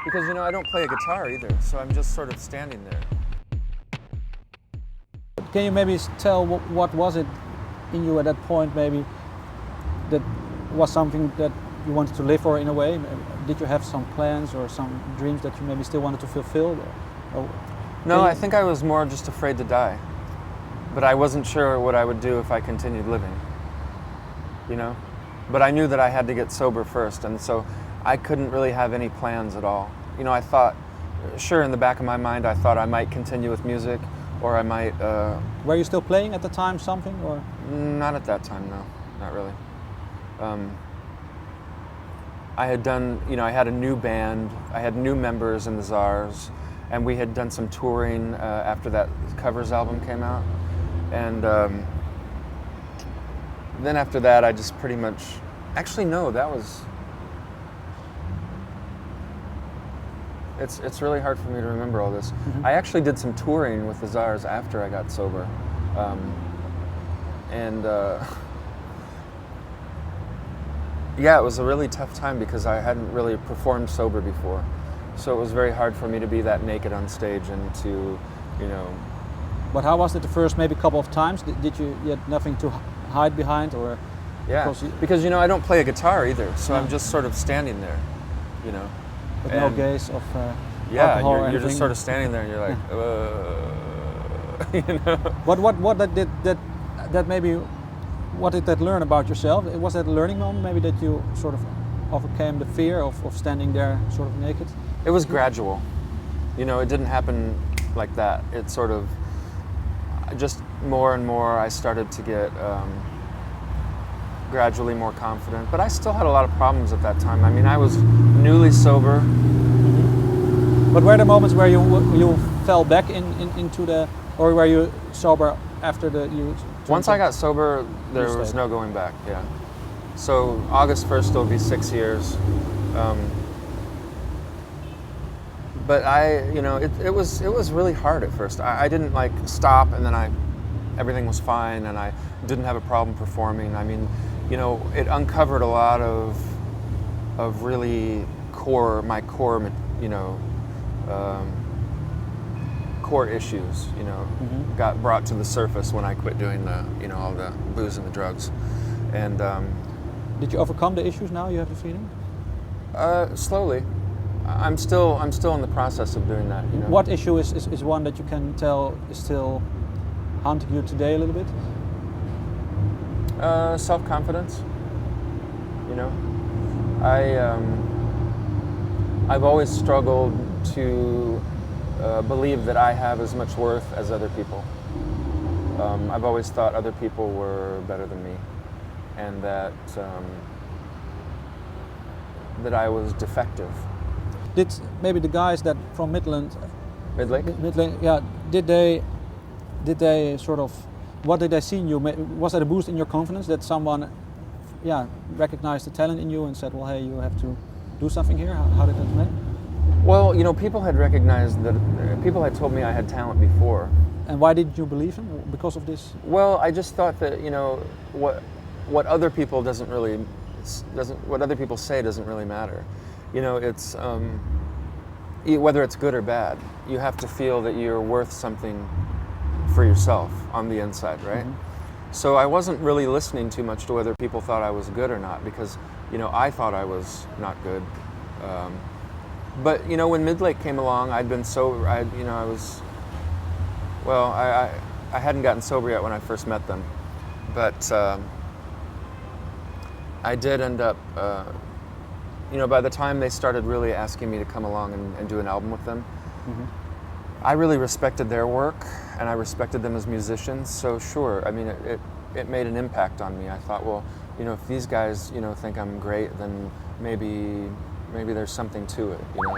Because, you know, I don't play a guitar either, so I'm just sort of standing there. Can you maybe tell what was it in you at that point, maybe, that was something that you wanted to live for in a way? Did you have some plans or some dreams that you maybe still wanted to fulfill? No, I think I was more just afraid to die. But I wasn't sure what I would do if I continued living, you know? But I knew that I had to get sober first, and so I couldn't really have any plans at all. You know, I thought, sure, in the back of my mind, I thought I might continue with music, or I might... Were you still playing at the time, something, or? Not at that time, no, not really. I had done, you know, I had a new band, I had new members in the Czars, and we had done some touring after that covers album came out. And then after that, I just pretty much, actually no, that was, it's really hard for me to remember all this. Mm-hmm. I actually did some touring with the Czars after I got sober. Yeah, it was a really tough time because I hadn't really performed sober before. So it was very hard for me to be that naked on stage and to, you know... But how was it the first maybe couple of times? Did you had nothing to hide behind, or? Yeah, because you know, I don't play a guitar either, so No. I'm just sort of standing there, you know. With no gaze of yeah, alcohol or you're anything? just sort of standing there and you're like, you know. What that maybe, what did that learn about yourself? Was that a learning moment maybe that you sort of overcame the fear of standing there sort of naked? It was gradual. You know, it didn't happen like that. It sort of, just more and more I started to get gradually more confident. But I still had a lot of problems at that time. I mean, I was newly sober. Mm-hmm. But were there moments where you fell back into the, or were you sober after the... Once I got sober, there was no going back, yeah. So August 1st, it'll be 6 years. But you know, it was really hard at first. I didn't like stop, and then everything was fine, and I didn't have a problem performing. I mean, you know, it uncovered a lot of really my core, you know, core issues. You know, mm-hmm. got brought to the surface when I quit doing you know, all the booze and the drugs, and. Did you overcome the issues now? You have the feeling? Slowly. I'm still in the process of doing that. You know? What issue is one that you can tell is still haunting you today a little bit? Self-confidence. You know, I've always struggled to believe that I have as much worth as other people. I've always thought other people were better than me, and that I was defective. Did maybe the guys that from Midlake, yeah, did they sort of, what did they see in you? Was that a boost in your confidence that someone, yeah, recognized the talent in you and said, well, hey, you have to do something here? How did that make? Well, you know, people had recognized that, people had told me I had talent before. And why did you believe him? Because of this? Well, I just thought that, you know, what other people what other people say doesn't really matter. You know, it's whether it's good or bad, you have to feel that you're worth something for yourself on the inside, right? Mm-hmm. So I wasn't really listening too much to whether people thought I was good or not, because, you know, I thought I was not good. But, you know, when Midlake came along, I'd been sober. You know, I was, well, I hadn't gotten sober yet when I first met them, but I did end up, you know, by the time they started really asking me to come along and do an album with them, mm-hmm. I really respected their work, and I respected them as musicians, so sure, I mean, it made an impact on me. I thought, well, you know, if these guys, you know, think I'm great, then maybe there's something to it, you know.